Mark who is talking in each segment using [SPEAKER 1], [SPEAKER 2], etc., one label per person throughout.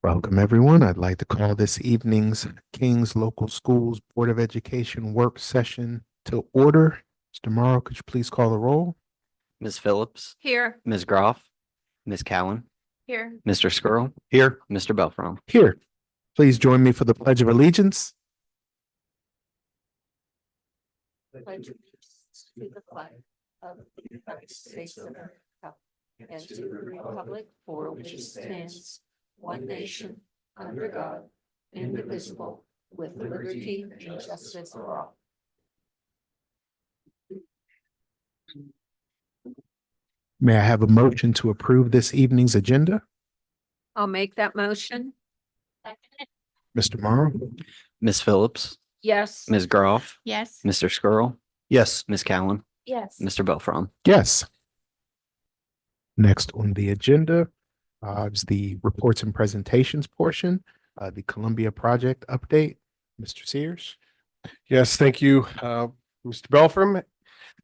[SPEAKER 1] Welcome, everyone. I'd like to call this evening's Kings Local Schools Board of Education work session to order. Mr. Morrow, could you please call the roll?
[SPEAKER 2] Ms. Phillips,
[SPEAKER 3] Here.
[SPEAKER 2] Ms. Groff, Ms. Cowan,
[SPEAKER 3] Here.
[SPEAKER 2] Mr. Skrull,
[SPEAKER 1] Here.
[SPEAKER 2] Mr. Belfrom.
[SPEAKER 1] Here. Please join me for the Pledge of Allegiance.
[SPEAKER 3] Pledge allegiance to the flag of the United States of America and to the republic for which it stands, one nation, under God, indivisible, with liberty and justice for all.
[SPEAKER 1] May I have a motion to approve this evening's agenda?
[SPEAKER 3] I'll make that motion.
[SPEAKER 1] Mr. Morrow?
[SPEAKER 2] Ms. Phillips,
[SPEAKER 3] Yes.
[SPEAKER 2] Ms. Groff,
[SPEAKER 3] Yes.
[SPEAKER 2] Mr. Skrull,
[SPEAKER 1] Yes.
[SPEAKER 2] Ms. Cowan,
[SPEAKER 3] Yes.
[SPEAKER 2] Mr. Belfrom.
[SPEAKER 1] Yes. Next on the agenda is the reports and presentations portion, the Columbia project update. Mr. Sears?
[SPEAKER 4] Yes, thank you, Mr. Belfrom.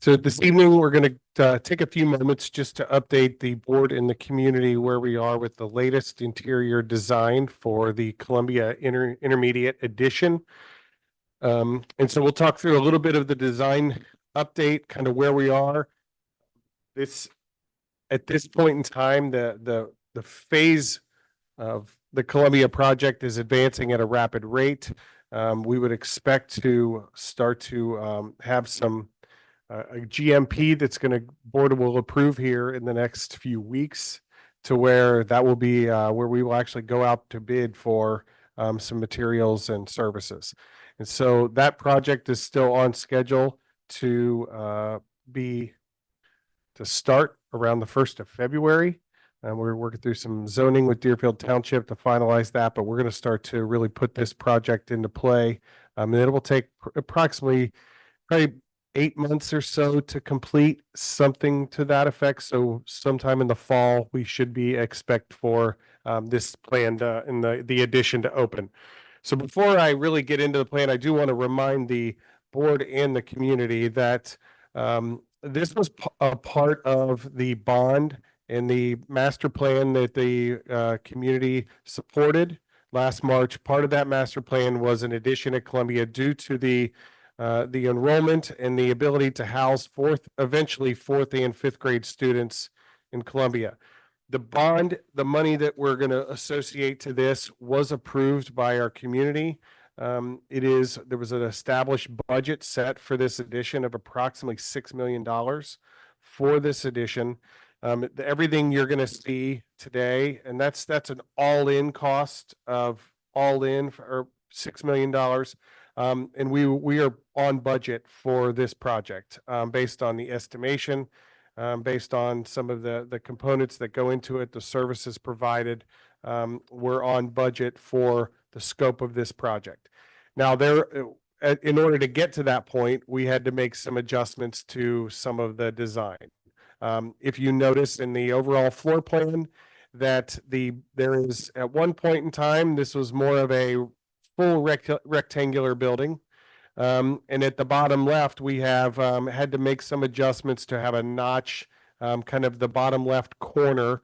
[SPEAKER 4] So this evening, we're going to take a few moments just to update the board and the community where we are with the latest interior design for the Columbia Intermediate Edition. And so we'll talk through a little bit of the design update, kind of where we are. At this point in time, the phase of the Columbia project is advancing at a rapid rate. We would expect to start to have some a GMP board will approve here in the next few weeks, to where that will be where we will actually go out to bid for some materials and services. And so that project is still on schedule to start around the 1st of February. And we're working through some zoning with Deerfield Township to finalize that, but we're going to start to really put this project into play. And it will take approximately probably 8 months or so to complete, something to that effect. So sometime in the fall, we should expect for this planned in the addition to open. So before I really get into the plan, I do want to remind the board and the community that this was a part of the bond and the master plan that the community supported last March. Part of that master plan was an addition at Columbia due to the enrollment and the ability to house eventually fourth and fifth grade students in Columbia. The bond, the money that we're going to associate to this, was approved by our community. There was an established budget set for this addition of approximately $6 million for this addition. Everything you're going to see today, and that's an all-in cost of for $6 million. And we are on budget for this project, based on the estimation, based on some of the components that go into it, the services provided. We're on budget for the scope of this project. Now, in order to get to that point, we had to make some adjustments to some of the design. If you notice in the overall floor plan that there is, at one point in time, this was more of a full rectangular building. And at the bottom left, we have had to make some adjustments to have a notch, kind of the bottom left corner,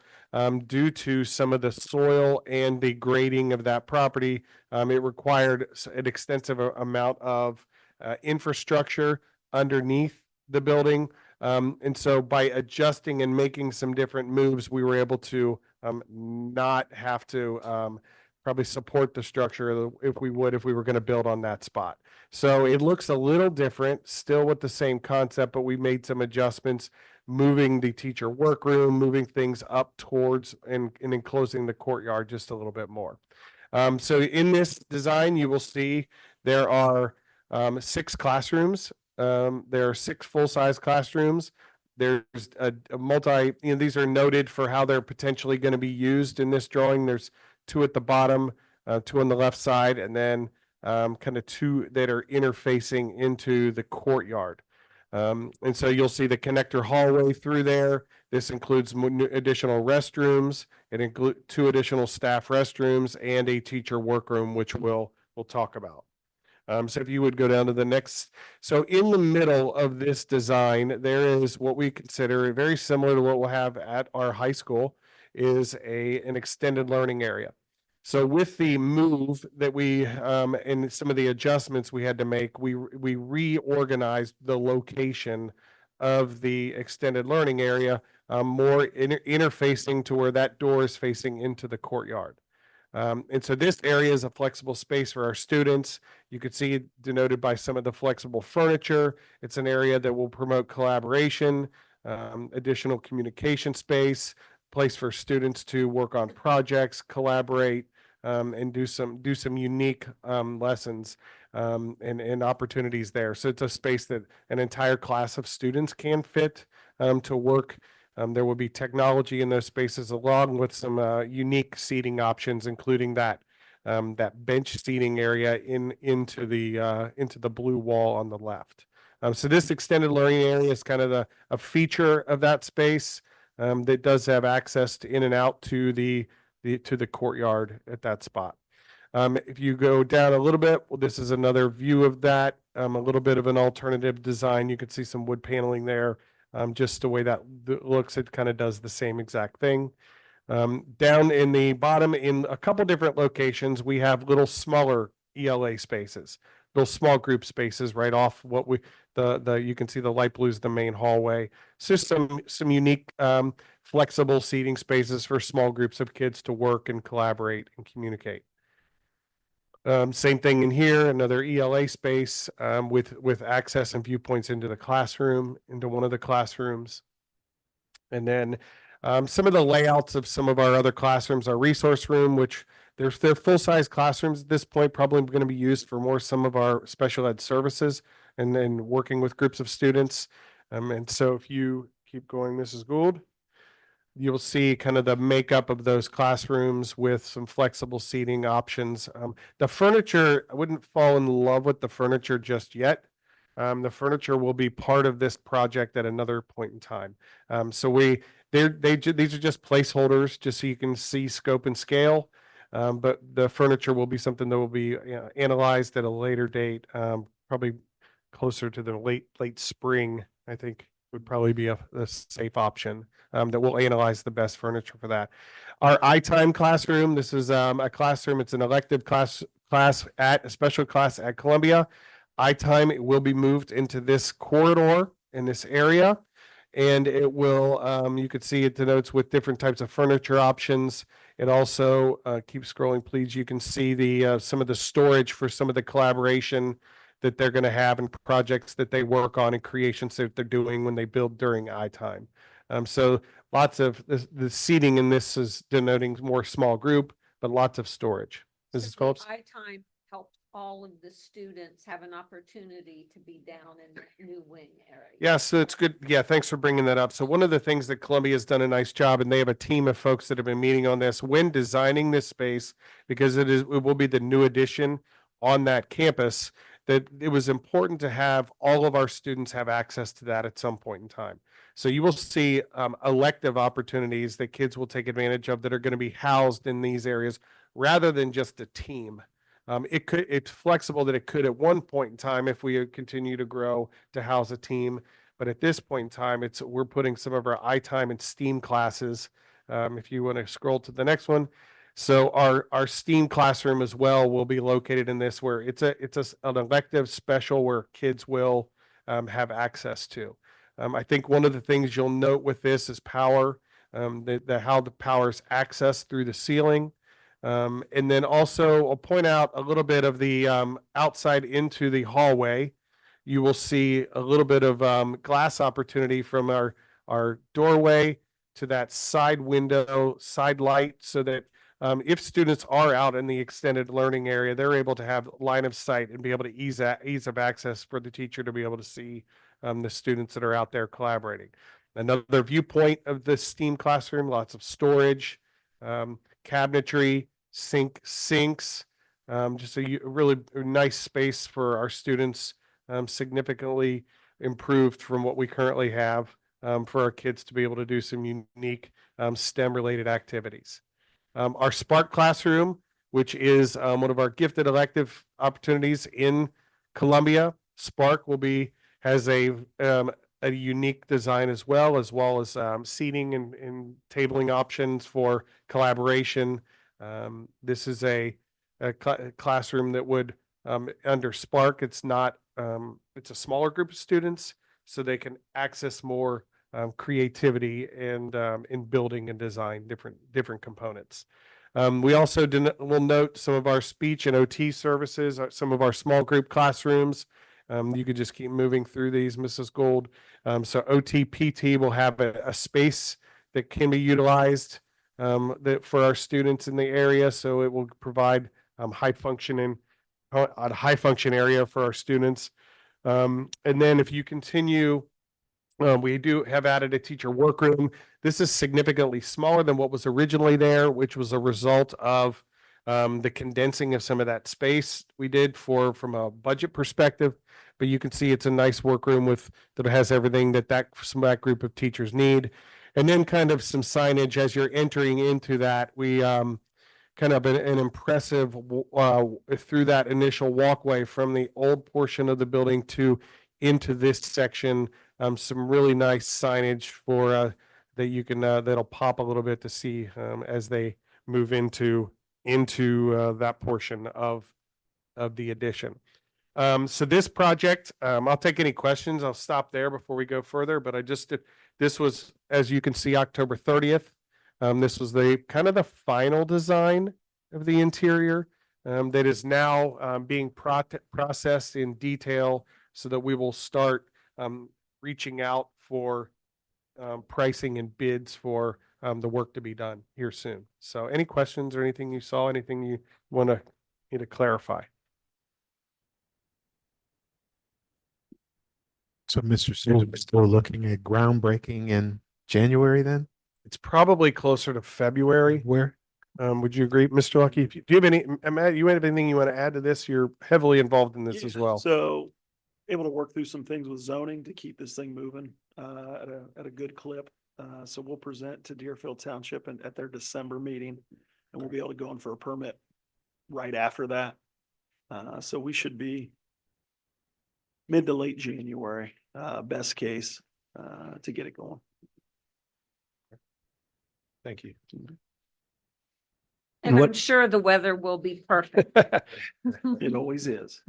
[SPEAKER 4] due to some of the soil and the grading of that property. It required an extensive amount of infrastructure underneath the building. And so by adjusting and making some different moves, we were able to not have to probably support the structure if we were going to build on that spot. So it looks a little different, still with the same concept, but we made some adjustments, moving the teacher workroom, moving things up towards and enclosing the courtyard just a little bit more. So in this design, you will see there are 6 classrooms. There are 6 full-size classrooms. There's a these are noted for how they're potentially going to be used in this drawing. There's 2 at the bottom, 2 on the left side, and then kind of 2 that are interfacing into the courtyard. And so you'll see the connector hallway through there. This includes additional restrooms. It includes 2 additional staff restrooms and a teacher workroom, which we'll talk about. So if you would go down to the next. So in the middle of this design, there is what we consider very similar to what we'll have at our high school, is an extended learning area. So with the move that we, and some of the adjustments we had to make, we reorganized the location of the extended learning area, more interfacing to where that door is facing into the courtyard. And so this area is a flexible space for our students. You could see it denoted by some of the flexible furniture. It's an area that will promote collaboration, additional communication space, place for students to work on projects, collaborate, and do some unique lessons and opportunities there. So it's a space that an entire class of students can fit to work. There will be technology in those spaces along with some unique seating options, including that bench seating area into the blue wall on the left. So this extended learning area is kind of a feature of that space that does have access to in and out to the courtyard at that spot. If you go down a little bit, well, this is another view of that, a little bit of an alternative design. You can see some wood paneling there. Just the way that looks, it kind of does the same exact thing. Down in the bottom, in a couple different locations, we have little smaller ELA spaces, little small group spaces right off what you can see the light blue is the main hallway. So some unique flexible seating spaces for small groups of kids to work and collaborate and communicate. Same thing in here, another ELA space with access and viewpoints into the classroom, into one of the classrooms. And then some of the layouts of some of our other classrooms, our resource room, which they're full-size classrooms at this point, probably going to be used for more some of our special ed services and then working with groups of students. And so if you keep going, Mrs. Gould, you'll see kind of the makeup of those classrooms with some flexible seating options. The furniture, I wouldn't fall in love with the furniture just yet. The furniture will be part of this project at another point in time. So these are just placeholders, just so you can see scope and scale. But the furniture will be something that will be analyzed at a later date, probably closer to the late spring, I think would probably be a safe option. That we'll analyze the best furniture for that. Our iTime classroom, this is a classroom, it's an elective class at a special class at Columbia. iTime, it will be moved into this corridor in this area. And it will, you could see it denotes with different types of furniture options. It also, keep scrolling, please. You can see the some of the storage for some of the collaboration that they're going to have and projects that they work on and creations that they're doing when they build during iTime. So lots of the seating in this is denoting more small group, but lots of storage. Mrs. Phillips?
[SPEAKER 3] iTime helped all of the students have an opportunity to be down in the new wing area.
[SPEAKER 4] Yeah, so it's good. Yeah, thanks for bringing that up. So one of the things that Columbia has done a nice job, and they have a team of folks that have been meeting on this when designing this space, because it will be the new addition on that campus, that it was important to have all of our students have access to that at some point in time. So you will see elective opportunities that kids will take advantage of that are going to be housed in these areas rather than just a team. It's flexible that it could at one point in time, if we continue to grow, to house a team. But at this point in time, we're putting some of our iTime and STEAM classes. If you want to scroll to the next one. So our STEAM classroom as well will be located in this, where it's an elective special where kids will have access to. I think one of the things you'll note with this is power, how the power is accessed through the ceiling. And then also I'll point out a little bit of the outside into the hallway. You will see a little bit of glass opportunity from our doorway to that side window, side light, so that if students are out in the extended learning area, they're able to have line of sight and be able to ease of access for the teacher to be able to see the students that are out there collaborating. Another viewpoint of the STEAM classroom, lots of storage, cabinetry, sinks, just a really nice space for our students, significantly improved from what we currently have for our kids to be able to do some unique STEM related activities. Our Spark classroom, which is one of our gifted elective opportunities in Columbia. Spark has a unique design as well as seating and tabling options for collaboration, This is a classroom that would, under Spark, it's not, it's a smaller group of students, so they can access more creativity and in building and design different components. We also will note some of our speech and OT services, some of our small group classrooms. You could just keep moving through these, Mrs. Gould. So OT PT will have a space that can be utilized for our students in the area. So it will provide a high function area for our students. And then if you continue, we do have added a teacher workroom. This is significantly smaller than what was originally there, which was a result of the condensing of some of that space we did from a budget perspective. But you can see it's a nice workroom that has everything that group of teachers need. And then kind of some signage as you're entering into that. We kind of an impressive through that initial walkway from the old portion of the building into this section. Some really nice signage for that you can that'll pop a little bit to see as they move into that portion of the addition. So this project, I'll take any questions. I'll stop there before we go further, but this was, as you can see, October 30th. This was the kind of the final design of the interior that is now being processed in detail so that we will start reaching out for pricing and bids for the work to be done here soon. So any questions or anything you saw, anything you want me to clarify?
[SPEAKER 1] So, Mr. Sears, we're still looking at groundbreaking in January then?
[SPEAKER 4] It's probably closer to February.
[SPEAKER 1] Where?
[SPEAKER 4] Would you agree, Mr. Lucky? Do you have any, Matt, you have anything you want to add to this? You're heavily involved in this as well.
[SPEAKER 5] So able to work through some things with zoning to keep this thing moving at a good clip. So we'll present to Deerfield Township at their December meeting, and we'll be able to go in for a permit right after that. So we should be mid to late January, best case, to get it going.
[SPEAKER 4] Thank you.
[SPEAKER 3] And I'm
[SPEAKER 2] What-
[SPEAKER 3] sure the weather will be perfect.
[SPEAKER 5] It always is.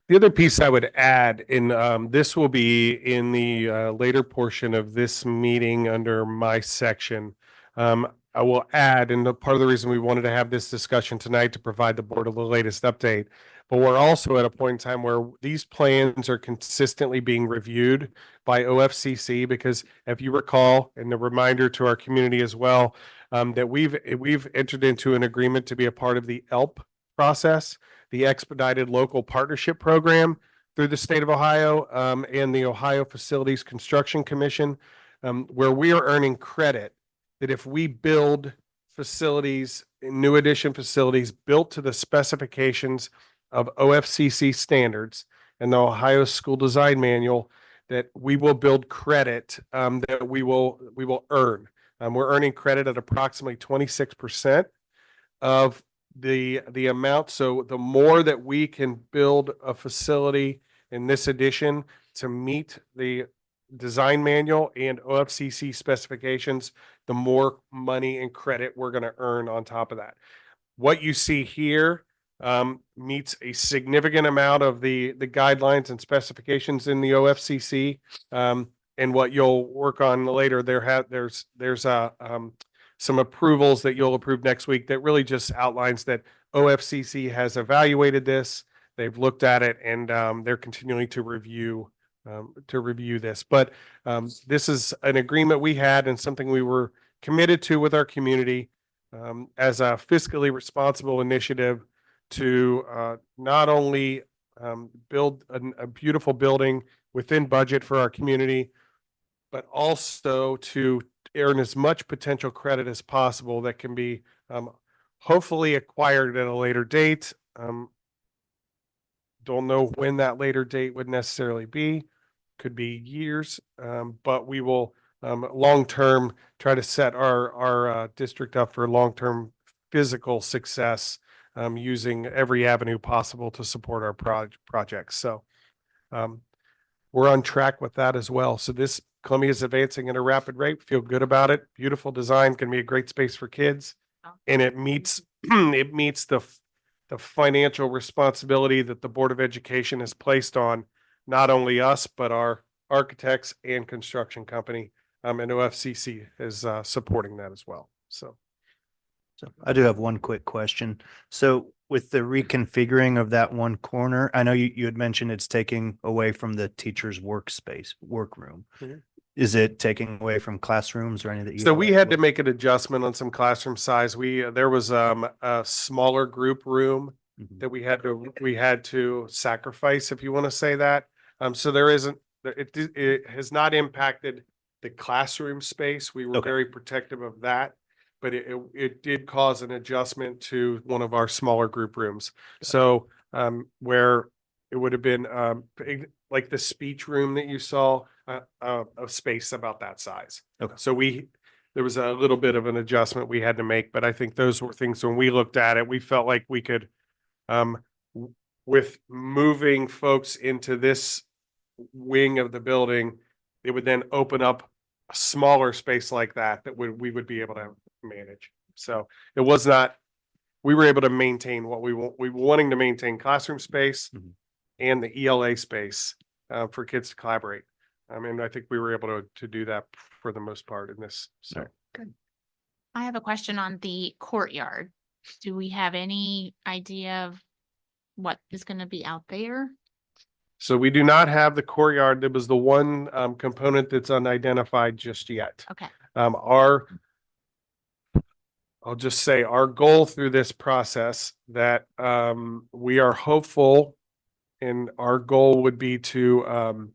[SPEAKER 4] The other piece I would add this will be in the later portion of this meeting under my section. I will add, and part of the reason we wanted to have this discussion tonight to provide the board the latest update, but we're also at a point in time where these plans are consistently being reviewed by OFCC, because if you recall, and a reminder to our community as well, that we've entered into an agreement to be a part of the ELP process, the Expedited Local Partnership Program through the state of Ohio, and the Ohio Facilities Construction Commission, where we are earning credit that if we build facilities, new addition facilities built to the specifications of OFCC standards and the Ohio School Design Manual, that we will build credit that we will earn. We're earning credit at approximately 26% of the amount. So the more that we can build a facility in this edition to meet the design manual and OFCC specifications, the more money and credit we're going to earn on top of that. What you see here meets a significant amount of the guidelines and specifications in the OFCC. And what you'll work on later, there's some approvals that you'll approve next week that really just outlines that OFCC has evaluated this. They've looked at it, and they're continuing to review this. But this is an agreement we had and something we were committed to with our community as a fiscally responsible initiative to not only build a beautiful building within budget for our community, but also to earn as much potential credit as possible that can be hopefully acquired at a later date. Don't know when that later date would necessarily be. Could be years, but we will long-term try to set our district up for long-term physical success using every avenue possible to support our projects. So we're on track with that as well. So Columbia is advancing at a rapid rate. Feel good about it. Beautiful design, can be a great space for kids. And it meets, it meets the financial responsibility that the Board of Education has placed on not only us, but our architects and construction company. And OFCC is supporting that as well. So.
[SPEAKER 6] So I do have one quick question. So with the reconfiguring of that one corner, I know you had mentioned it's taking away from the teacher's workspace, workroom.
[SPEAKER 4] Mhm.
[SPEAKER 6] Is it taking away from classrooms or any that you?
[SPEAKER 4] So we had to make an adjustment on some classroom size. There was a smaller group room
[SPEAKER 6] Mhm.
[SPEAKER 4] that we had to sacrifice, if you want to say that. So there isn't, it has not impacted the classroom space. We were
[SPEAKER 6] Okay.
[SPEAKER 4] very protective of that. But it did cause an adjustment to one of our smaller group rooms. So where it would have been like the speech room that you saw, a space about that size.
[SPEAKER 6] Okay.
[SPEAKER 4] So there was a little bit of an adjustment we had to make, but I think those were things when we looked at it, we felt like we could, with moving folks into this wing of the building, it would then open up a smaller space like that we would be able to manage. So it was not, we were able to maintain what we want. We were wanting to maintain classroom space
[SPEAKER 6] Mhm.
[SPEAKER 4] and the ELA space for kids to collaborate. I mean, I think we were able to do that for the most part in this. So.
[SPEAKER 7] I have a question on the courtyard. Do we have any idea of what is gonna be out there?
[SPEAKER 4] So we do not have the courtyard. There was the one component that's unidentified just yet.
[SPEAKER 7] Okay,
[SPEAKER 4] I'll just say our goal through this process that we are hopeful, and our goal would be to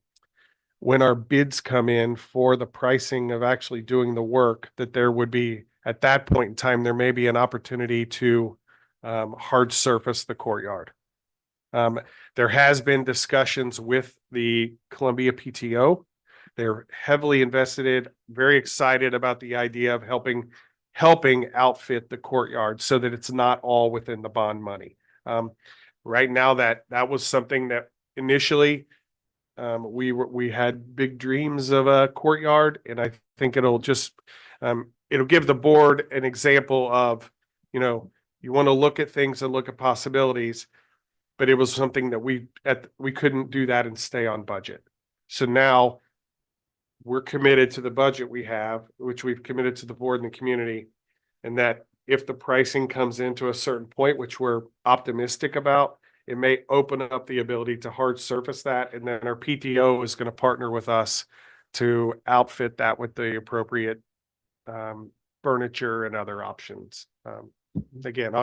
[SPEAKER 4] when our bids come in for the pricing of actually doing the work, that there would be, at that point in time, there may be an opportunity to hard surface the courtyard. There has been discussions with the Columbia PTO. They're heavily invested, very excited about the idea of helping outfit the courtyard so that it's not all within the bond money. Right now, that was something that initially we had big dreams of a courtyard, and I think it'll just it'll give the board an example of, you want to look at things and look at possibilities, but it was something that we couldn't do that and stay on budget. So now we're committed to the budget we have, which we've committed to the board and the community, and that if the pricing comes into a certain point, which we're optimistic about, it may open up the ability to hard surface that. And then our PTO is going to partner with us to outfit that with the appropriate furniture and other options. Again,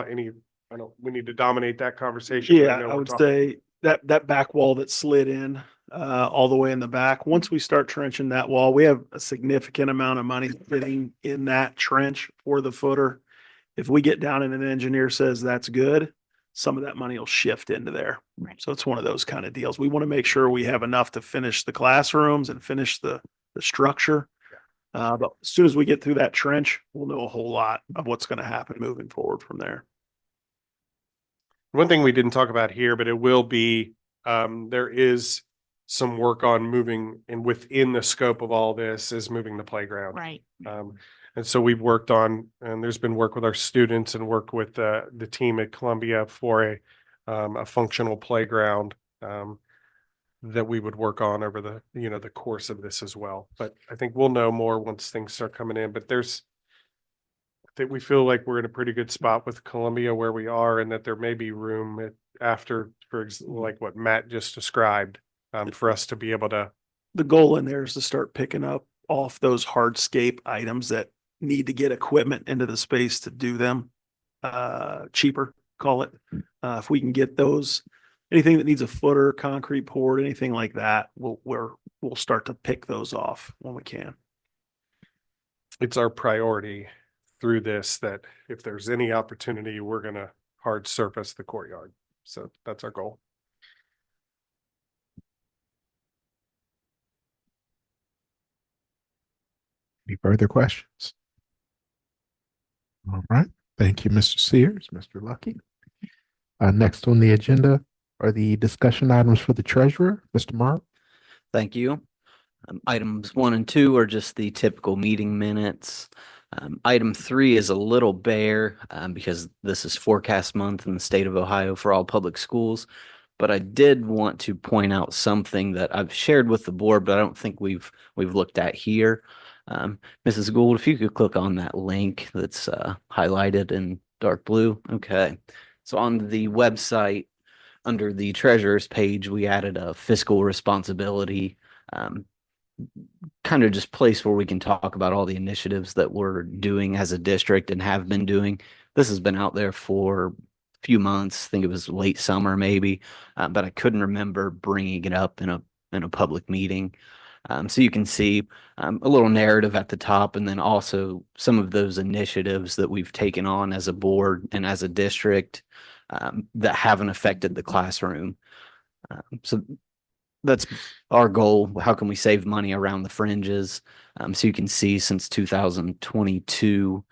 [SPEAKER 4] we need to dominate that conversation. but
[SPEAKER 5] Yeah,
[SPEAKER 4] know
[SPEAKER 5] I
[SPEAKER 4] we're
[SPEAKER 5] would
[SPEAKER 4] talking-
[SPEAKER 5] say that back wall that slid in all the way in the back, once we start trenching that wall, we have a significant amount of money sitting in that trench for the footer. If we get down and an engineer says that's good, some of that money will shift into there.
[SPEAKER 7] Right.
[SPEAKER 5] So it's one of those kind of deals. We want to make sure we have enough to finish the classrooms and finish the structure. But as soon as we get through that trench, we'll know a whole lot of what's going to happen moving forward from there.
[SPEAKER 4] One thing we didn't talk about here, but it will be, there is some work on moving, and within the scope of all this is moving the playground.
[SPEAKER 7] right.
[SPEAKER 4] And so we've worked on, and there's been work with our students and work with the team at Columbia for a functional playground that we would work on over the course of this as well. But I think we'll know more once things start coming in, but I think we feel like we're in a pretty good spot with Columbia where we are, and that there may be room after, like what Matt just described, for us to be able to.
[SPEAKER 5] The goal in there is to start picking up off those hardscape items that need to get equipment into the space to do them cheaper, call it. If we can get those, anything that needs a footer, concrete poured, anything like that, we'll start to pick those off when we can.
[SPEAKER 4] It's our priority through this, that if there's any opportunity, we're going to hard surface the courtyard. So that's our goal.
[SPEAKER 1] Any further questions? All right. Thank you, Mr. Sears, Mr. Lucky. Next on the agenda are the discussion items for the treasurer, Mr. Morrow.
[SPEAKER 2] Thank you. Items 1 and 2 are just the typical meeting minutes. Item 3 is a little bare because this is forecast month in the state of Ohio for all public schools. But I did want to point out something that I've shared with the board, but I don't think we've looked at here. Mrs. Gould, if you could click on that link that's highlighted in dark blue. Okay. So on the website, under the treasurer's page, we added a fiscal responsibility kind of just place where we can talk about all the initiatives that we're doing as a district and have been doing. This has been out there for a few months. I think it was late summer maybe, but I couldn't remember bringing it up in a public meeting. So you can see a little narrative at the top, and then also some of those initiatives that we've taken on as a board and as a district that haven't affected the classroom. So that's our goal. How can we save money around the fringes? So you can see since 2022,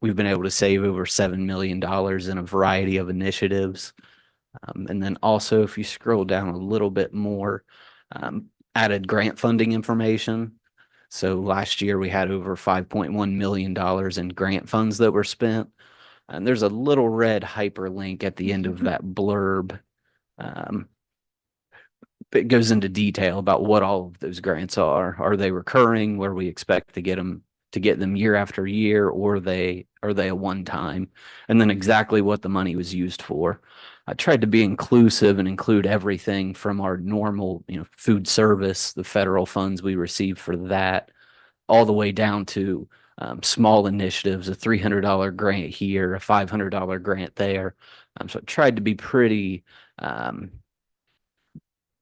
[SPEAKER 2] we've been able to save over $7 million in a variety of initiatives. And then also, if you scroll down a little bit more, added grant funding information. So last year we had over $5.1 million in grant funds that were spent. And there's a little red hyperlink at the end of that blurb. It goes into detail about what all of those grants are. Are they recurring, where we expect to get them year after year, or are they a one-time? And then exactly what the money was used for. I tried to be inclusive and include everything from our normal, food service, the federal funds we receive for that, all the way down to small initiatives, a $300 grant here, a $500 grant there. So I tried to be pretty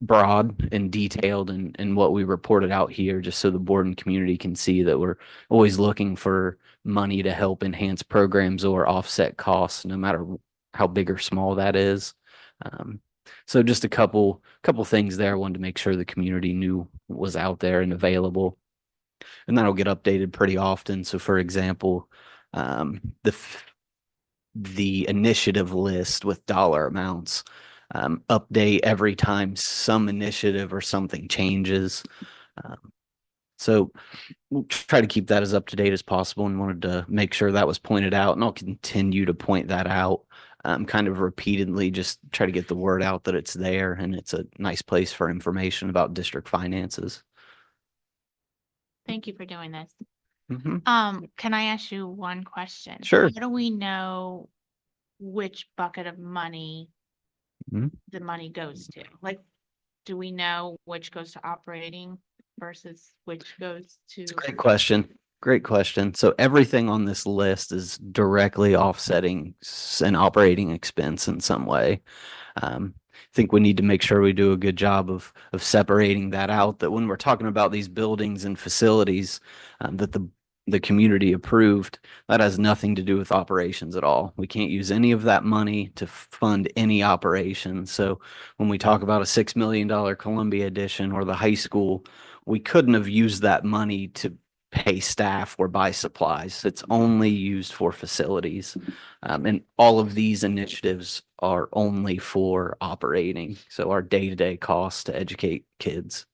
[SPEAKER 2] broad and detailed in what we reported out here, just so the board and community can see that we're always looking for money to help enhance programs or offset costs, no matter how big or small that is. So just a couple things there. I wanted to make sure the community knew was out there and available, and that'll get updated pretty often. So for example, the initiative list with dollar amounts update every time some initiative or something changes. So we'll try to keep that as up to date as possible, and wanted to make sure that was pointed out, and I'll continue to point that out kind of repeatedly, just try to get the word out that it's there and it's a nice place for information about district finances.
[SPEAKER 7] Thank you for doing this.
[SPEAKER 2] Mhm.
[SPEAKER 7] Can I ask you one question?
[SPEAKER 2] Sure.
[SPEAKER 7] How do we know which bucket of money
[SPEAKER 2] Mhm.
[SPEAKER 7] the money goes to? Like, do we know which goes to operating versus which goes to?
[SPEAKER 2] Great question. Great question. So everything on this list is directly offsetting an operating expense in some way. I think we need to make sure we do a good job of separating that out, that when we're talking about these buildings and facilities that the community approved, that has nothing to do with operations at all. We can't use any of that money to fund any operation. So when we talk about a $6 million Columbia addition or the high school, we couldn't have used that money to pay staff or buy supplies. It's only used for facilities. And all of these initiatives are only for operating. So our day-to-day costs to educate kids.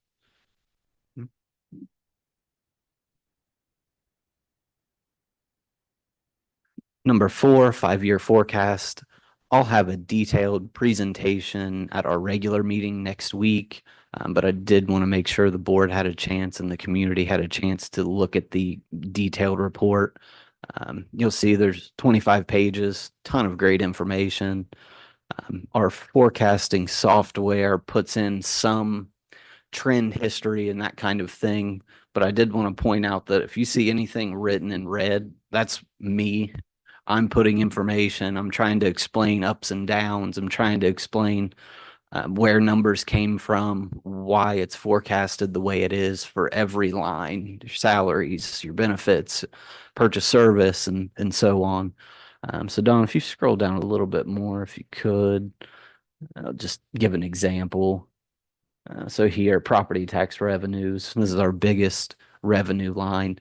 [SPEAKER 2] Number 4, 5-year forecast. I'll have a detailed presentation at our regular meeting next week, but I did want to make sure the board had a chance and the community had a chance to look at the detailed report. You'll see there's 25 pages, ton of great information. Our forecasting software puts in some trend history and that kind of thing, but I did want to point out that if you see anything written in red, that's me. I'm putting information. I'm trying to explain ups and downs. I'm trying to explain where numbers came from, why it's forecasted the way it is for every line, your salaries, your benefits, purchase service, and so on. So Don, if you scroll down a little bit more, if you could, I'll just give an example. So here, property tax revenues. This is our biggest revenue line.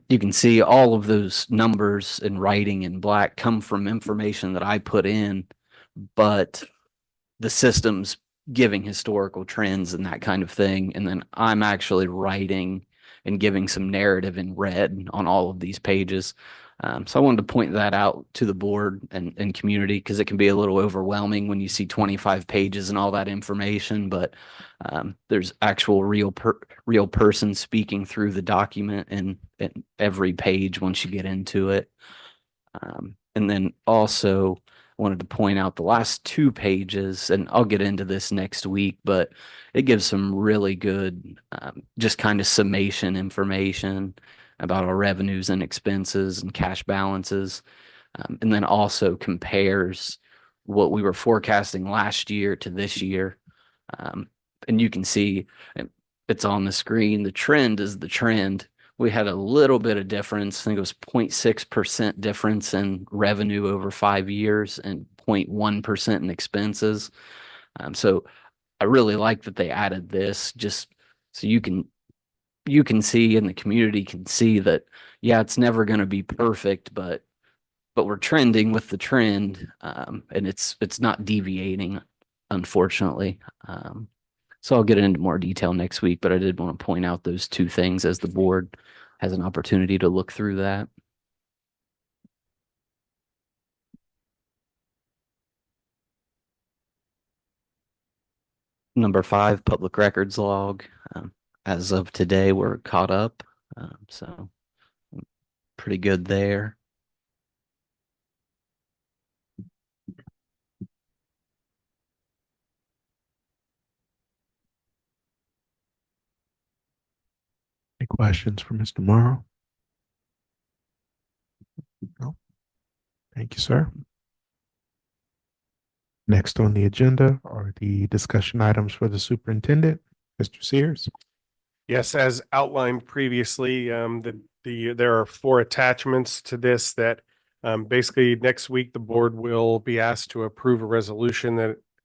[SPEAKER 2] You can see all of those numbers in writing in black come from information that I put in, but the system's giving historical trends and that kind of thing. And then I'm actually writing and giving some narrative in red on all of these pages. So I wanted to point that out to the board and community because it can be a little overwhelming when you see 25 pages and all that information, but there's actual real person speaking through the document and every page once you get into it. And then also wanted to point out the last 2 pages, and I'll get into this next week, but it gives some really good, just kind of summation information about our revenues and expenses and cash balances. And then also compares what we were forecasting last year to this year. And you can see it's on the screen. The trend is the trend. We had a little bit of difference. I think it was 0.6% difference in revenue over 5 years and 0.1% in expenses. So I really like that they added this just so you can see and the community can see that, yeah, it's never going to be perfect, but we're trending with the trend, and it's not deviating, unfortunately. So I'll get into more detail next week, but I did want to point out those 2 things as the board has an opportunity to look through that. Number 5, public records log. As of today, we're caught up. So pretty good there.
[SPEAKER 1] Any questions for Mr. Morrow? No. Thank you, sir. Next on the agenda are the discussion items for the superintendent. Mr. Sears.
[SPEAKER 4] Yes, as outlined previously, there are 4 attachments to this that basically next week the board will be asked to approve a resolution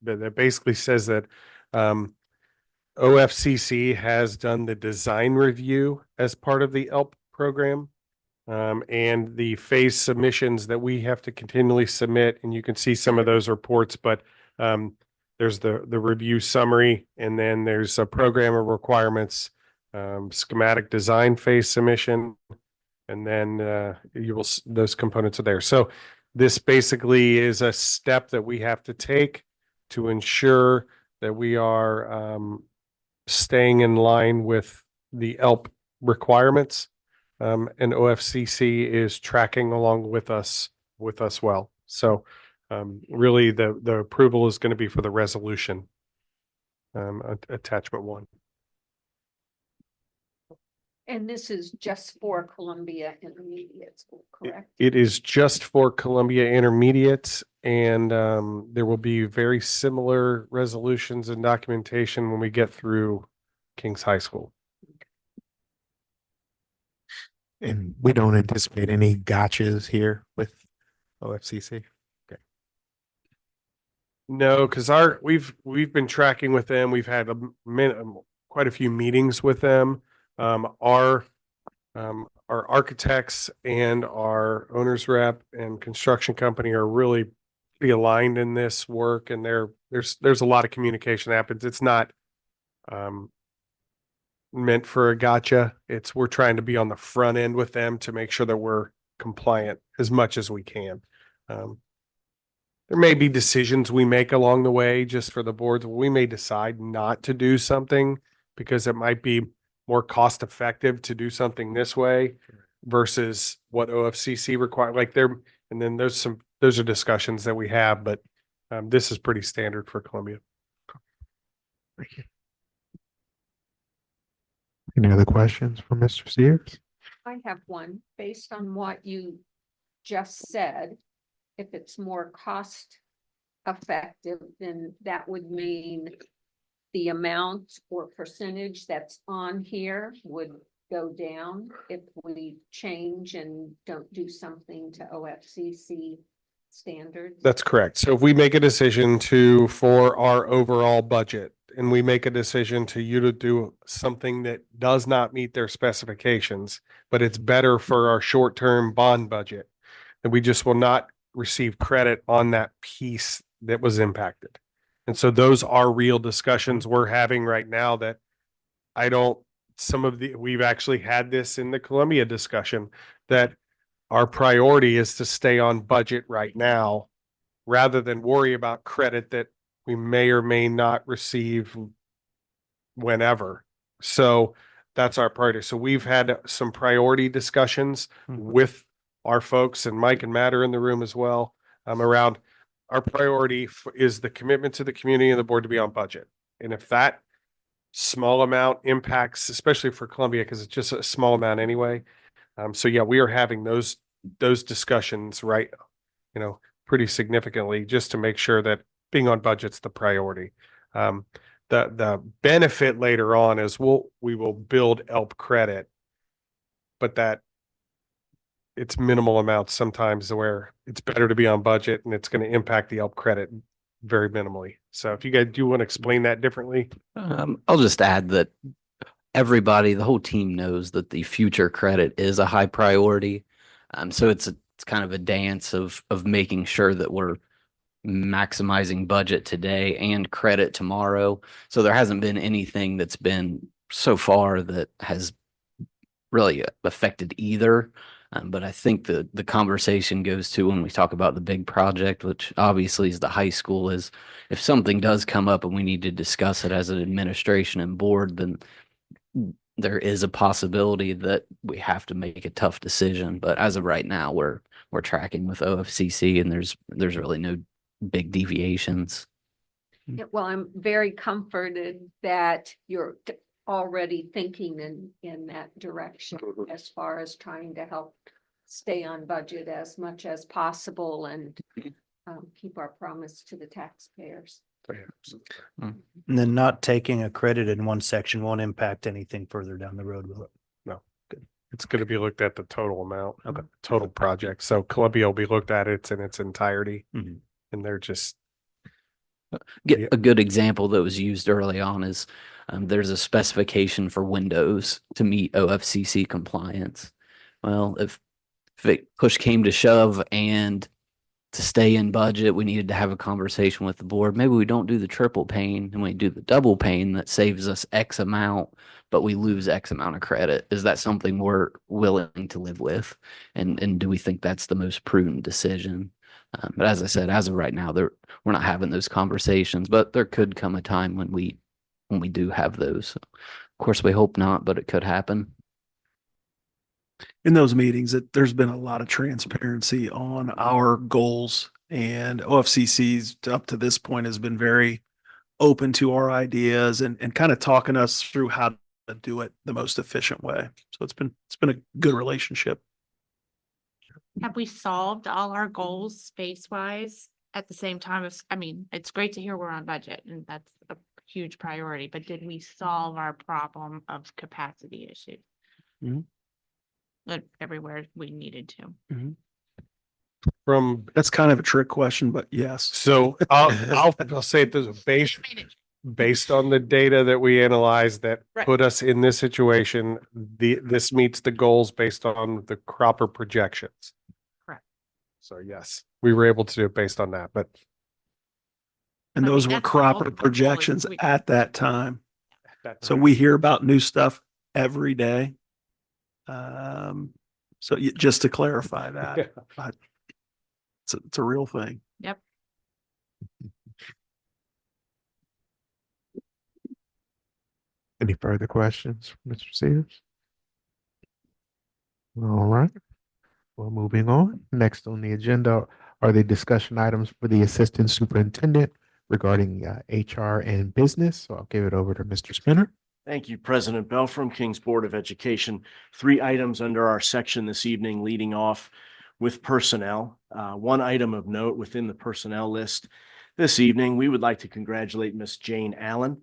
[SPEAKER 4] that basically says that OFCC has done the design review as part of the ELP program. And the phase submissions that we have to continually submit, and you can see some of those reports, but there's the review summary, and then there's a program of requirements, schematic design phase submission, and then those components are there. So this basically is a step that we have to take to ensure that we are staying in line with the ELP requirements. And OFCC is tracking along with us well. So really the approval is going to be for the resolution, attachment 1.
[SPEAKER 3] And this is just for Columbia Intermediate School, correct?
[SPEAKER 4] It is just for Columbia Intermediate, and there will be very similar resolutions and documentation when we get through Kings High School.
[SPEAKER 1] And we don't anticipate any gotchas here with OFCC. Okay.
[SPEAKER 4] No, because we've been tracking with them. We've had quite a few meetings with them. Our architects and our owner's rep and construction company are really pretty aligned in this work, and there's a lot of communication that happens. It's not meant for a gotcha. We're trying to be on the front end with them to make sure that we're compliant as much as we can. There may be decisions we make along the way just for the boards. We may decide not to do something because it might be more cost effective to do something this way versus what OFCC requires. And then those are discussions that we have, but this is pretty standard for Columbia.
[SPEAKER 1] Thank you. Any other questions for Mr. Sears?
[SPEAKER 3] I have one. Based on what you just said, if it's more cost effective, then that would mean the amount or percentage that's on here would go down if we change and don't do something to OFCC standards.
[SPEAKER 4] That's correct. So if we make a decision for our overall budget, and we make a decision to do something that does not meet their specifications, but it's better for our short-term bond budget, then we just will not receive credit on that piece that was impacted. And so those are real discussions we're having right now that we've actually had this in the Columbia discussion, that our priority is to stay on budget right now rather than worry about credit that we may or may not receive whenever. So that's our priority. So we've had some priority discussions with our folks, and Mike and Matt are in the room as well, around our priority is the commitment to the community and the board to be on budget. And if that small amount impacts, especially for Columbia, because it's just a small amount anyway. So yeah, we are having those discussions, right? Pretty significantly, just to make sure that being on budget's the priority. The benefit later on is we will build ELP credit, but that it's minimal amounts sometimes where it's better to be on budget, and it's going to impact the ELP credit very minimally. So if you guys do want to explain that differently.
[SPEAKER 2] I'll just add that everybody, the whole team knows that the future credit is a high priority. So it's kind of a dance of making sure that we're maximizing budget today and credit tomorrow. So there hasn't been anything that's been so far that has really affected either. But I think the conversation goes to when we talk about the big project, which obviously is the high school, is if something does come up and we need to discuss it as an administration and board, then there is a possibility that we have to make a tough decision. But as of right now, we're tracking with OFCC, and there's really no big deviations.
[SPEAKER 3] Yeah, well, I'm very comforted that you're already thinking in that direction as far as trying to help stay on budget as much as possible and keep our promise to the taxpayers.
[SPEAKER 6] And then not taking a credit in one section won't impact anything further down the road, will it?
[SPEAKER 4] No, it's going to be looked at the total amount, total project. So Columbia will be looked at it in its entirety, and they're just.
[SPEAKER 2] A good example that was used early on is there's a specification for windows to meet OFCC compliance. Well, if it push came to shove and to stay in budget, we needed to have a conversation with the board. Maybe we don't do the triple pane and we do the double pane that saves us X amount, but we lose X amount of credit. Is that something we're willing to live with? And do we think that's the most prudent decision? But as I said, as of right now, we're not having those conversations, but there could come a time when we do have those. Of course, we hope not, but it could happen.
[SPEAKER 5] In those meetings, there's been a lot of transparency on our goals, and OFCC's up to this point has been very open to our ideas and kind of talking us through how to do it the most efficient way. So it's been a good relationship.
[SPEAKER 7] Have we solved all our goals space-wise at the same time as, I mean, it's great to hear we're on budget and that's a huge priority, but did we solve our problem of capacity issues? Everywhere we needed to.
[SPEAKER 5] That's kind of a trick question, but yes.
[SPEAKER 4] So I'll say it this way, based on the data that we analyzed that put us in this situation, this meets the goals based on the proper projections.
[SPEAKER 7] Correct.
[SPEAKER 4] So yes, we were able to do it based on that,
[SPEAKER 5] And those were
[SPEAKER 7] that's the
[SPEAKER 5] proper
[SPEAKER 7] ultimate goal,
[SPEAKER 5] projections
[SPEAKER 7] we-
[SPEAKER 5] at that time. So we hear about new stuff every day. So just to clarify that, it's a real thing.
[SPEAKER 7] Yep.
[SPEAKER 1] Any further questions, Mr. Sears? All right. Well, moving on. Next on the agenda are the discussion items for the Assistant Superintendent regarding HR and business. So I'll give it over to Mr. Spinner.
[SPEAKER 8] Thank you, President Bell from King's Board of Education. 3 items under our section this evening, leading off with personnel. One item of note within the personnel list this evening, we would like to congratulate Miss Jane Allen.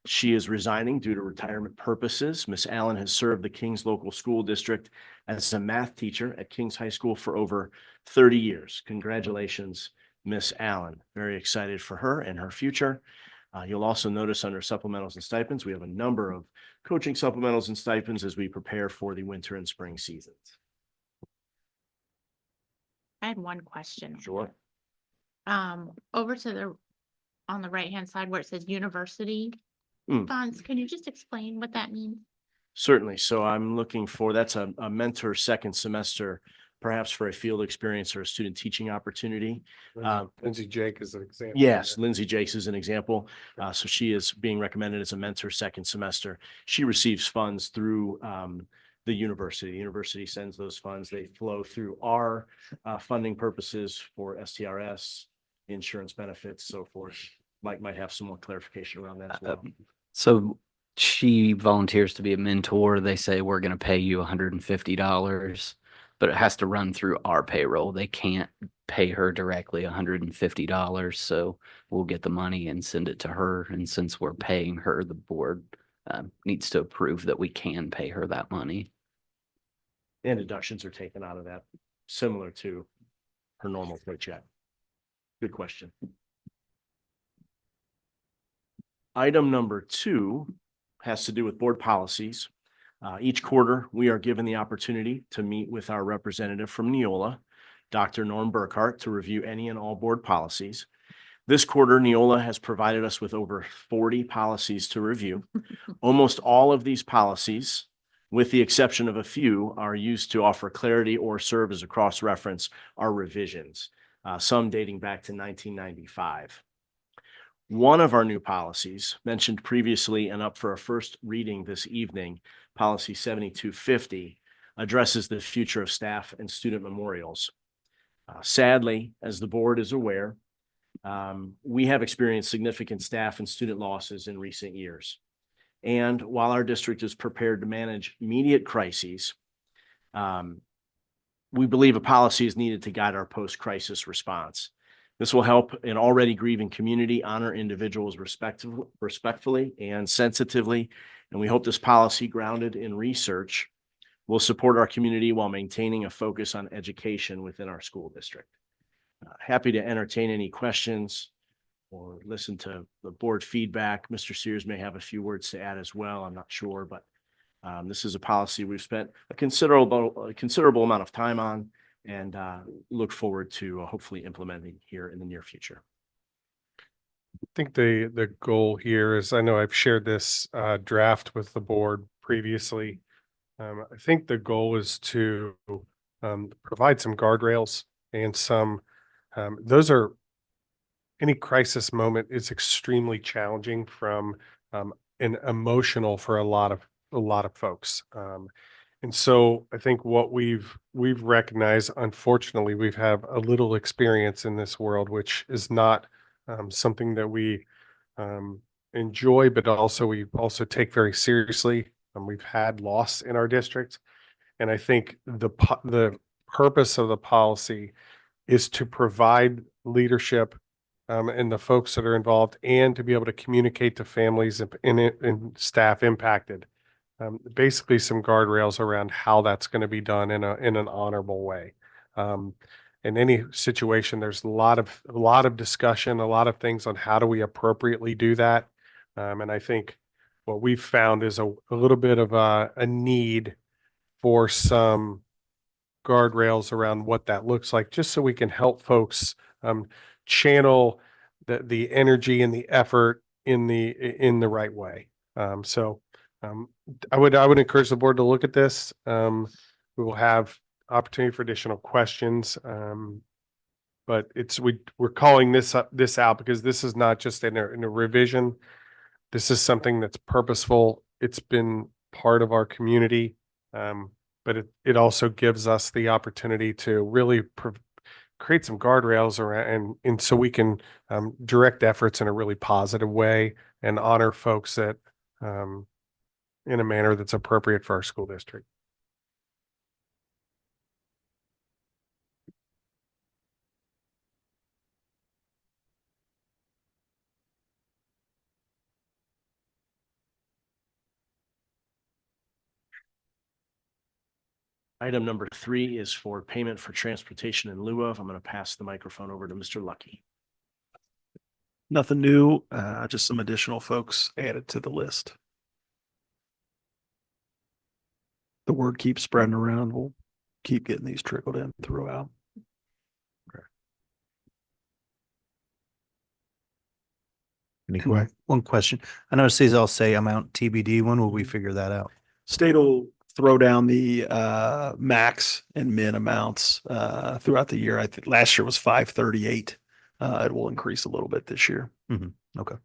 [SPEAKER 8] She is resigning due to retirement purposes. Miss Allen has served the King's local school district as a math teacher at King's High School for over 30 years. Congratulations, Miss Allen. Very excited for her and her future. You'll also notice under supplementals and stipends, we have a number of coaching supplementals and stipends as we prepare for the winter and spring seasons.
[SPEAKER 7] I had one question.
[SPEAKER 8] Sure.
[SPEAKER 7] Over to on the right-hand side where it says university
[SPEAKER 8] Mm.
[SPEAKER 7] funds, can you just explain what that means?
[SPEAKER 8] Certainly. So I'm looking for, that's a mentor second semester, perhaps for a field experience or a student teaching opportunity.
[SPEAKER 4] Lindsay Jake is an example.
[SPEAKER 8] Yes, Lindsay Jakes is an example. So she is being recommended as a mentor second semester. She receives funds through the university. The university sends those funds. They flow through our funding purposes for STRS, insurance benefits, so forth. Mike might have some more clarification around that as well.
[SPEAKER 2] So she volunteers to be a mentor. They say, we're going to pay you $150, but it has to run through our payroll. They can't pay her directly $150. So we'll get the money and send it to her. And since we're paying her, the board needs to approve that we can pay her that money.
[SPEAKER 8] And deductions are taken out of that, similar to her normal paycheck. Good question. Item number 2 has to do with board policies. Each quarter, we are given the opportunity to meet with our representative from Neola, Dr. Norm Burkhart, to review any and all board policies. This quarter, Neola has provided us with over 40 policies to review. Almost all of these policies, with the exception of a few, are used to offer clarity or serve as a cross-reference, are revisions, some dating back to 1995. One of our new policies, mentioned previously and up for a first reading this evening, Policy 7250, addresses the future of staff and student memorials. Sadly, as the board is aware, we have experienced significant staff and student losses in recent years. And while our district is prepared to manage immediate crises, we believe a policy is needed to guide our post-crisis response. This will help an already grieving community honor individuals respectfully and sensitively. And we hope this policy, grounded in research, will support our community while maintaining a focus on education within our school district. Happy to entertain any questions or listen to the board feedback. Mr. Sears may have a few words to add as well. I'm not sure, but this is a policy we've spent a considerable amount of time on, and look forward to hopefully implementing here in the near future.
[SPEAKER 4] I think the goal here is, I know I've shared this draft with the board previously. I think the goal is to provide some guardrails and some, those are, any crisis moment is extremely challenging from and emotional for a lot of folks. And so I think what we've recognized, unfortunately, we've had a little experience in this world, which is not something that we enjoy, but also we also take very seriously. We've had loss in our district, and I think the purpose of the policy is to provide leadership and the folks that are involved, and to be able to communicate to families and staff impacted. Basically some guardrails around how that's going to be done in an honorable way. In any situation, there's a lot of discussion, a lot of things on how do we appropriately do that. And I think what we've found is a little bit of a need for some guardrails around what that looks like, just so we can help folks channel the energy and the effort in the right way. I would encourage the board to look at this. We will have opportunity for additional questions. But we're calling this out because this is not just in a revision. This is something that's purposeful. It's been part of our community. But it also gives us the opportunity to really create some guardrails around, and so we can direct efforts in a really positive way and honor folks that in a manner that's appropriate for our school district.
[SPEAKER 8] Item number 3 is for payment for transportation in lieu of. I'm going to pass the microphone over to Mr. Lucky.
[SPEAKER 5] Nothing new, just some additional folks added to the list. The word keeps spreading around. We'll keep getting these trickled in throughout.
[SPEAKER 1] Any questions?
[SPEAKER 6] One question. I noticed these all say amount TBD. When will we figure that out?
[SPEAKER 5] State will throw down the max and min amounts throughout the year. I think last year was 538. It will increase a little bit this year.
[SPEAKER 6] Okay.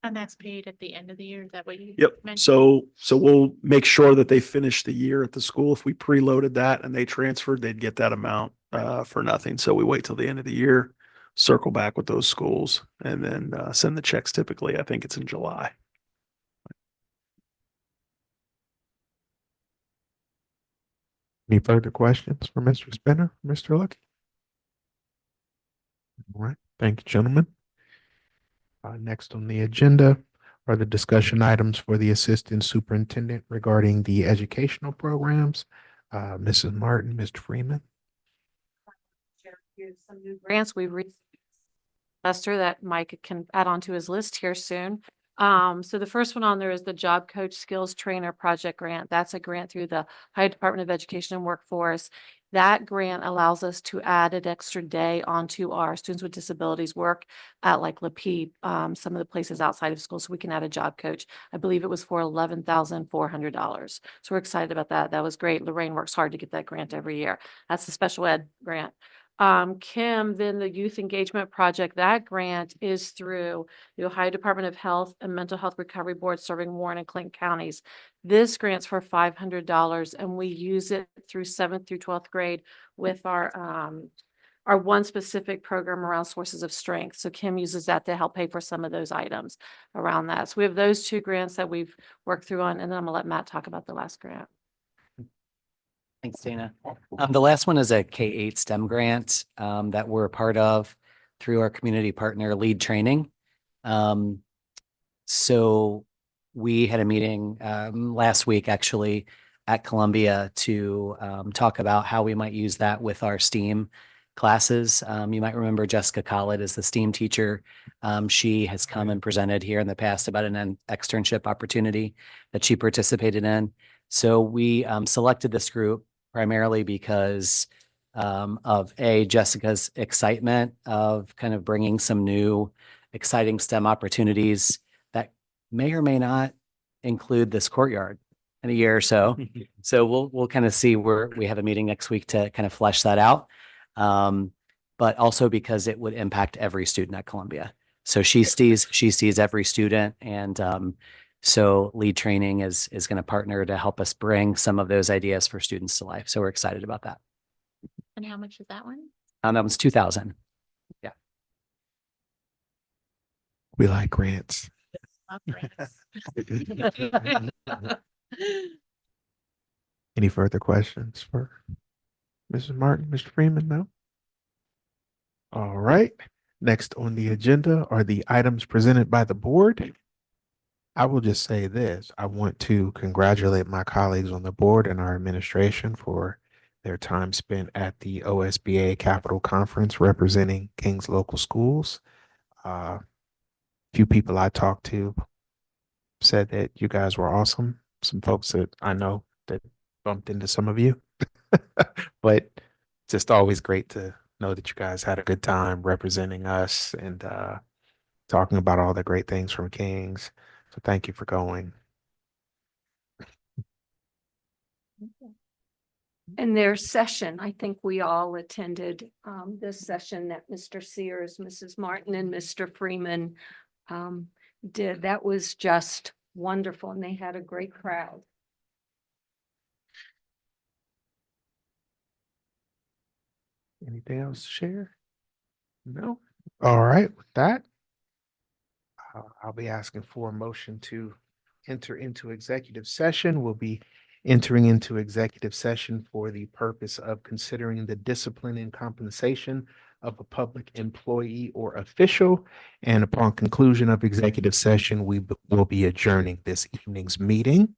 [SPEAKER 7] And that's paid at the end of the year. Is that what you?
[SPEAKER 5] Yep.
[SPEAKER 7] mentioned?
[SPEAKER 5] So we'll make sure that they finish the year at the school. If we preloaded that and they transferred, they'd get that amount for nothing. So we wait till the end of the year, circle back with those schools, and then send the checks. Typically, I think it's in July.
[SPEAKER 1] Any further questions for Mr. Spinner, Mr. Lucky? All right, thank you, gentlemen. Next on the agenda are the discussion items for the Assistant Superintendent regarding the educational programs. Mrs. Martin, Mr. Freeman.
[SPEAKER 3] Here's some new grants we've received. Lester, that Mike can add on to his list here soon. So the first one on there is the Job Coach Skills Trainer Project Grant. That's a grant through the Ohio Department of Education and Workforce. That grant allows us to add an extra day onto our students with disabilities work at like LaPeep, some of the places outside of school, so we can add a job coach. I believe it was for $11,400. So we're excited about that. That was great. Lorraine works hard to get that grant every year. That's the special ed grant. Kim, then the Youth Engagement Project, that grant is through the Ohio Department of Health and Mental Health Recovery Board serving Warren and Clinton counties. This grant's for $500 and we use it through 7th through 12th grade with our one specific program around sources of strength. So Kim uses that to help pay for some of those items around that. So we have those two grants that we've worked through on, and then I'm gonna let Matt talk about the last grant.
[SPEAKER 9] Thanks, Dana. The last one is a K-8 STEM grant that we're a part of through our community partner Lead Training. So we had a meeting last week actually at Columbia to talk about how we might use that with our STEAM classes. You might remember Jessica Collett is the STEAM teacher. She has come and presented here in the past about an externship opportunity that she participated in. So we selected this group primarily because of Jessica's excitement of kind of bringing some new exciting STEM opportunities that may or may not include this courtyard in a year or so. So we'll kind of see where we have a meeting next week to kind of flesh that out. But also because it would impact every student at Columbia. So she sees every student, and so Lead Training is going to partner to help us bring some of those ideas for students to life. So we're excited about that.
[SPEAKER 7] And how much is that one?
[SPEAKER 9] That one's 2,000. Yeah.
[SPEAKER 1] We like grants.
[SPEAKER 7] Love grants.
[SPEAKER 1] Any further questions for Mrs. Martin, Mr. Freeman? No? All right. Next on the agenda are the items presented by the board. I will just say this. I want to congratulate my colleagues on the board and our administration for their time spent at the OSBA Capital Conference representing King's local schools. Few people I talked to said that you guys were awesome. Some folks that I know that bumped into some of you, but just always great to know that you guys had a good time representing us and talking about all the great things from King's. So thank you for going.
[SPEAKER 3] And their session, I think we all attended this session that Mr. Sears, Mrs. Martin, and Mr. Freeman did. That was just wonderful, and they had a great crowd.
[SPEAKER 1] Anything else to share? No? All right, with that, I'll be asking for a motion to enter into executive session. We'll be entering into executive session for the purpose of considering the discipline and compensation of a public employee or official. And upon conclusion of executive session, we will be adjourning this evening's meeting.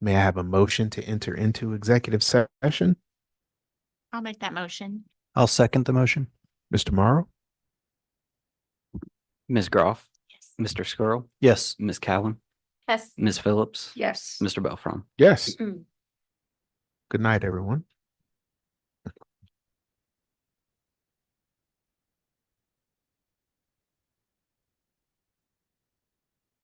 [SPEAKER 1] May I have a motion to enter into executive session?
[SPEAKER 7] I'll make that motion.
[SPEAKER 6] I'll second the motion.
[SPEAKER 1] Mr. Morrow?
[SPEAKER 2] Ms. Groff,
[SPEAKER 7] Yes.
[SPEAKER 2] Mr. Skrull,
[SPEAKER 6] Yes.
[SPEAKER 2] Ms. Cowan,
[SPEAKER 3] Yes.
[SPEAKER 2] Ms. Phillips,
[SPEAKER 3] Yes.
[SPEAKER 2] Mr. Belfron.
[SPEAKER 1] Yes.
[SPEAKER 3] Mm.
[SPEAKER 1] Good night, everyone.